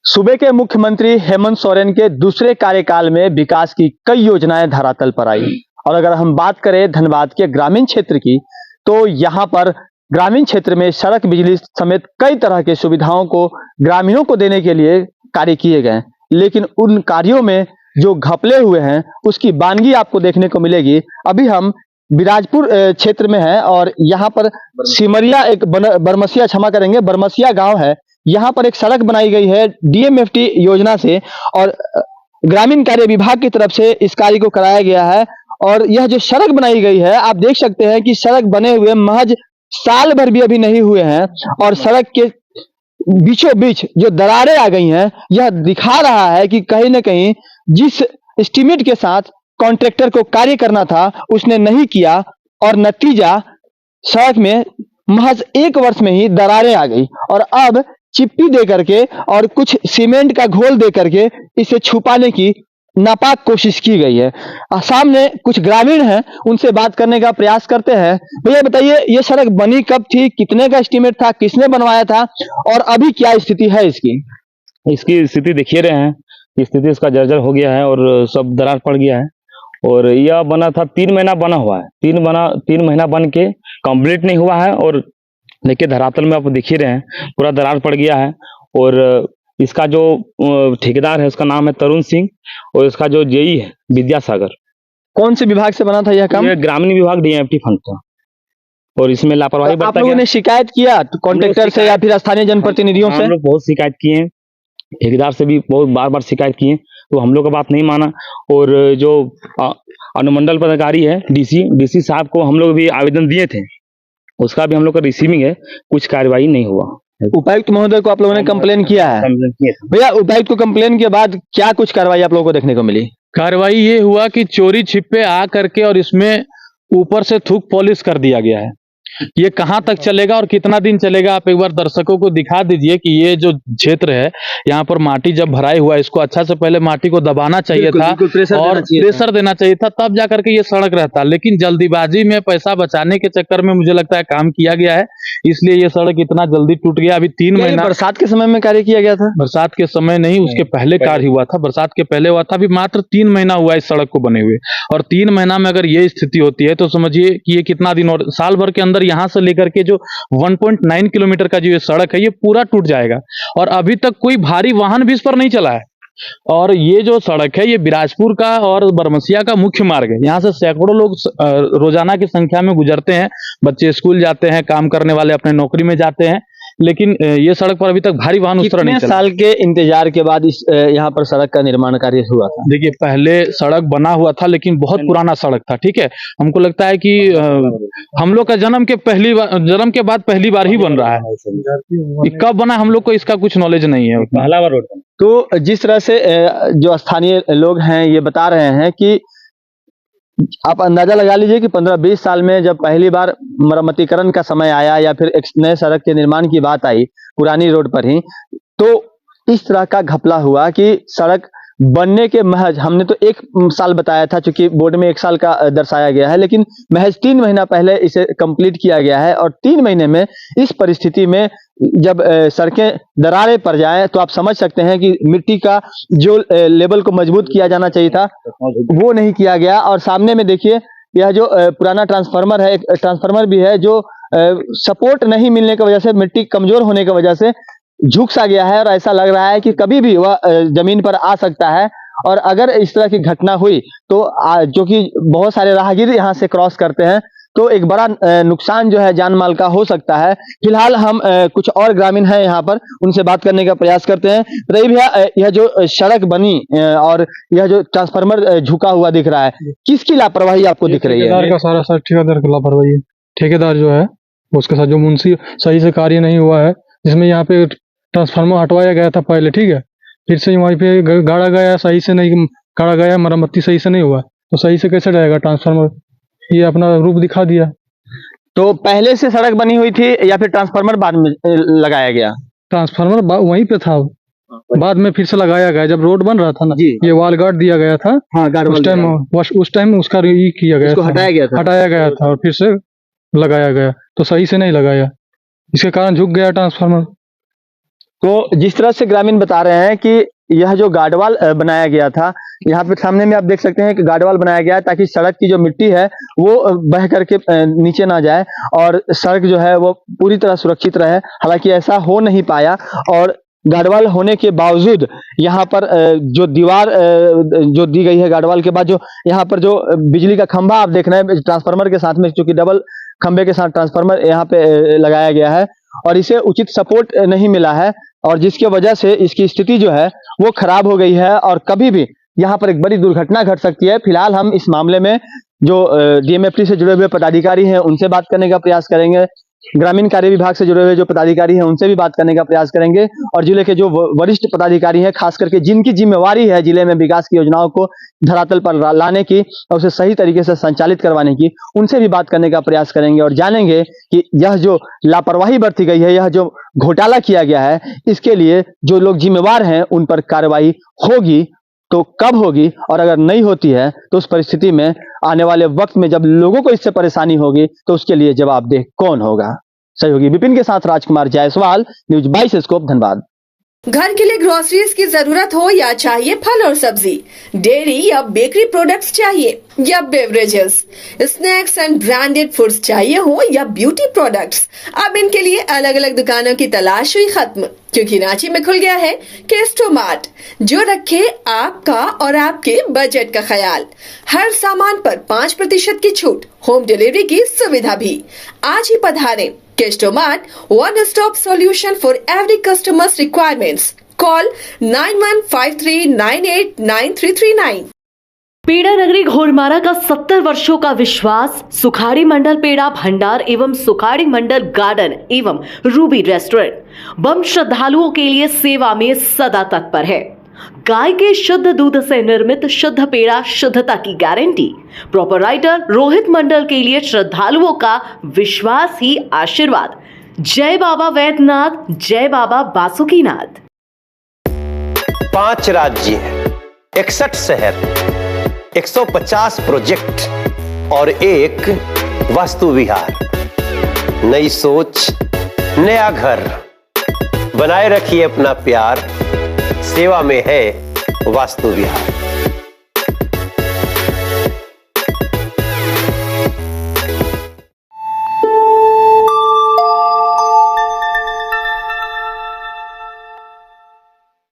सूबे के मुख्यमंत्री हेमंत सोरेन के दूसरे कार्यकाल में विकास की कई योजनाएं धरातल पर आई। और अगर हम बात करें धनबाद के ग्रामीण क्षेत्र की, तो यहाँ पर ग्रामीण क्षेत्र में सड़क, बिजली समेत कई तरह की सुविधाओं को ग्रामीणों को देने के लिए कार्य किए गए, लेकिन उन कार्यों में जो घपले हुए हैं उसकी वानगी आपको देखने को मिलेगी। अभी हम बिराजपुर क्षेत्र में हैं और यहाँ पर सिमरिया एक बरमसिया, क्षमा करेंगे, बरमसिया गांव है। यहाँ पर एक सड़क बनाई गई है डीएमएफटी योजना से और ग्रामीण कार्य विभाग की तरफ से इस कार्य को कराया गया है। और यह जो सड़क बनाई गई है, आप देख सकते हैं कि सड़क बने हुए महज साल भर भी अभी नहीं हुए हैं और सड़क के बीचों बीच जो दरारें आ गई हैं, यह दिखा रहा है कि कहीं ना कहीं जिस एस्टीमेट के साथ कॉन्ट्रैक्टर को कार्य करना था उसने नहीं किया और नतीजा सड़क में महज 1 वर्ष में ही दरारें आ गई और अब चिप्पी दे करके और कुछ सीमेंट का घोल दे करके इसे छुपाने की नापाक कोशिश की गई है। सामने कुछ ग्रामीण हैं, उनसे बात करने का प्रयास करते हैं। भैया बताइए, ये सड़क बनी कब थी, कितने का एस्टीमेट था, किसने बनवाया था और अभी क्या स्थिति है इसकी? इसकी स्थिति देखिए रहे हैं, स्थिति इसका जर्जर हो गया है और सब दरार पड़ गया है। और यह बना था 3 महीना बना हुआ है, 3 महीना बन के कंप्लीट नहीं हुआ है। और देखिए धरातल में आप देख ही रहे हैं, पूरा दरार पड़ गया है। और इसका जो ठेकेदार है उसका नाम है तरुण सिंह और इसका जो जेई है विद्यासागर। कौन से विभाग से बना था यह काम? ये ग्रामीण विभाग डीएमएफटी फंड था और इसमें लापरवाही आप लोगों ने शिकायत किया कॉन्ट्रैक्टर से या फिर स्थानीय जनप्रतिनिधियों से? हम लोग बहुत शिकायत किए हैं, ठेकेदार से भी बहुत बार शिकायत किए, तो हम लोग का बात नहीं माना। और जो अनुमंडल पदाधिकारी है डीसी साहब को हम लोग भी आवेदन दिए थे, उसका भी हम लोग का रिसीविंग है, कुछ कार्रवाई नहीं हुआ। उपायुक्त महोदय को आप लोगों ने कंप्लेन किया है? भैया, उपायुक्त को कंप्लेन के बाद क्या कुछ कार्रवाई आप लोगों को देखने को मिली? कार्रवाई ये हुआ कि चोरी छिपे आ करके और इसमें ऊपर से थूक पॉलिश कर दिया गया है। ये कहां तक चलेगा और कितना दिन चलेगा, आप एक बार दर्शकों को दिखा दीजिए कि ये जो क्षेत्र है यहाँ पर माटी जब भराई हुआ, इसको अच्छा से पहले माटी को दबाना चाहिए था और प्रेशर देना चाहिए था, तब जाकर के ये सड़क रहता। लेकिन जल्दीबाजी में पैसा बचाने के चक्कर में मुझे लगता है काम किया गया है, इसलिए ये सड़क इतना जल्दी टूट गया। अभी 3 महीना बरसात के समय में कार्य किया गया था? बरसात के समय नहीं, उसके पहले कार्य हुआ था, बरसात के पहले हुआ था। अभी मात्र 3 महीना हुआ इस सड़क को बने हुए और 3 महीना में अगर ये स्थिति होती है तो समझिए कि ये कितना दिन और साल भर के अंदर यहाँ से लेकर के जो 1.9 किलोमीटर का जो ये सड़क है ये पूरा टूट जाएगा। और अभी तक कोई भारी वाहन भी इस पर नहीं चला है। और ये जो सड़क है ये बिराजपुर का और बरमसिया का मुख्य मार्ग है। यहाँ से सैकड़ों लोग रोजाना की संख्या में गुजरते हैं, बच्चे स्कूल जाते हैं, काम करने वाले अपने नौकरी में जाते हैं, लेकिन ये सड़क पर अभी तक भारी वाहन उस तरह नहीं चला। साल के इंतजार के बाद इस यहाँ पर सड़क का निर्माण कार्य हुआ था? देखिए पहले सड़क बना हुआ था लेकिन बहुत पुराना सड़क था, ठीक है। हमको लगता है कि हम लोग का जन्म के बाद पहली बार ही बन रहा है। कब बना हम लोग को इसका कुछ नॉलेज नहीं है। पहला बार रोड। तो जिस तरह से जो स्थानीय लोग हैं ये बता रहे हैं कि आप अंदाजा लगा लीजिए कि 15-20 साल में जब पहली बार मरम्मतीकरण का समय आया या फिर एक नए सड़क के निर्माण की बात आई पुरानी रोड पर ही, तो इस तरह का घपला हुआ कि सड़क बनने के महज, हमने तो 1 साल बताया था चूंकि बोर्ड में 1 साल का दर्शाया गया है, लेकिन महज 3 महीना पहले इसे कंप्लीट किया गया है। और 3 महीने में इस परिस्थिति में जब सड़कें दरारें पड़ जाए तो आप समझ सकते हैं कि मिट्टी का जो लेवल को मजबूत किया जाना चाहिए था वो नहीं किया गया। और सामने में देखिए यह जो पुराना ट्रांसफार्मर है, एक ट्रांसफार्मर भी है जो सपोर्ट नहीं मिलने की वजह से, मिट्टी कमजोर होने की वजह से झुक सा गया है और ऐसा लग रहा है कि कभी भी वह जमीन पर आ सकता है। और अगर इस तरह की घटना हुई तो जो कि बहुत सारे राहगीर यहाँ से क्रॉस करते हैं, तो एक बड़ा नुकसान जो है जान माल का हो सकता है। फिलहाल हम कुछ और ग्रामीण हैं यहाँ पर, उनसे बात करने का प्रयास करते हैं। रही भैया, यह जो सड़क बनी और यह जो ट्रांसफार्मर झुका हुआ दिख रहा है, किसकी लापरवाही आपको दिख रही है? ठेकेदार का सारा ठेकेदार की लापरवाही है। ठेकेदार जो है उसके साथ जो मुंशी सही से कार्य नहीं हुआ है, जिसमें यहाँ पे ट्रांसफार्मर हटवाया गया था पहले, ठीक है, फिर से वहीं पे गाड़ा गया, सही से नहीं गाड़ा गया, मरम्मती सही से नहीं हुआ, तो सही से कैसे रहेगा ट्रांसफार्मर? ये अपना रूप दिखा दिया। तो पहले से सड़क बनी हुई थी या फिर ट्रांसफार्मर बाद में लगाया गया? ट्रांसफार्मर वहीं पे था, बाद में फिर से लगाया गया जब रोड बन रहा था ना, ये वाल गार्ड दिया गया था। हाँ, उस टाइम उसका ये किया गया था, हटाया गया था और फिर से लगाया गया, तो सही से नहीं लगाया, इसके कारण झुक गया ट्रांसफार्मर। तो जिस तरह से ग्रामीण बता रहे हैं कि यह जो गार्डवाल बनाया गया था, यहाँ पे सामने में आप देख सकते हैं कि गार्डवाल बनाया गया है ताकि सड़क की जो मिट्टी है वो बह करके नीचे ना जाए और सड़क जो है वो पूरी तरह सुरक्षित रहे। हालांकि ऐसा हो नहीं पाया और गार्डवाल होने के बावजूद यहाँ पर जो दीवार जो दी गई है गार्डवाल के बाद, जो यहाँ पर जो बिजली का खंभा आप देख रहे हैं ट्रांसफार्मर के साथ में, चूंकि डबल खंभे के साथ ट्रांसफार्मर यहाँ पे लगाया गया है और इसे उचित सपोर्ट नहीं मिला है और जिसकी वजह से इसकी स्थिति जो है वो खराब हो गई है और कभी भी यहाँ पर एक बड़ी दुर्घटना घट सकती है। फिलहाल हम इस मामले में जो डीएमएफटी से जुड़े हुए पदाधिकारी हैं उनसे बात करने का प्रयास करेंगे, ग्रामीण कार्य विभाग से जुड़े हुए जो पदाधिकारी हैं उनसे भी बात करने का प्रयास करेंगे और जिले के जो वरिष्ठ पदाधिकारी हैं, खास करके जिनकी जिम्मेवारी है जिले में विकास की योजनाओं को धरातल पर लाने की और उसे सही तरीके से संचालित करवाने की, उनसे भी बात करने का प्रयास करेंगे और जानेंगे कि यह जो लापरवाही बरती गई है, यह जो घोटाला किया गया है, इसके लिए जो लोग जिम्मेवार हैं उन पर कार्रवाई होगी तो कब होगी और अगर नहीं होती है तो उस परिस्थिति में आने वाले वक्त में जब लोगों को इससे परेशानी होगी तो उसके लिए जवाबदेह कौन होगा। सहयोगी विपिन के साथ राजकुमार जायसवाल, न्यूज 22 स्कोप, धनबाद। घर के लिए ग्रोसरीज की जरूरत हो या चाहिए फल और सब्जी, डेयरी या बेकरी प्रोडक्ट्स चाहिए या beverages, snacks and branded foods चाहिए हो या ब्यूटी प्रोडक्ट्स, अब इनके लिए अलग अलग दुकानों की तलाश हुई खत्म, क्योंकि रांची में खुल गया है केस्टो मार्ट, जो रखे आपका और आपके बजट का ख्याल। हर सामान पर 5% की छूट, होम डिलीवरी की सुविधा भी। आज ही पधारें Kesto mart, one stop solution for every customer's requirements. Call 9153989339. पेड़ा नगरी घोड़मारा का 70 वर्षों का विश्वास सुखाड़ी मंडल पेड़ा भंडार एवं सुखाड़ी मंडल गार्डन एवं रूबी रेस्टोरेंट बम श्रद्धालुओं के लिए सेवा में सदा तत्पर है। गाय के शुद्ध दूध से निर्मित शुद्ध पेड़ा, शुद्धता की गारंटी। प्रोपराइटर रोहित मंडल के लिए श्रद्धालुओं का विश्वास ही आशीर्वाद। जय बाबा वैद्यनाथ, जय बाबा बासुकीनाथ। 5 राज्य, 61 शहर, 150 प्रोजेक्ट और एक वास्तु विहार। नई सोच, नया घर, बनाए रखिए अपना प्यार, सेवा में है वास्तु विहार।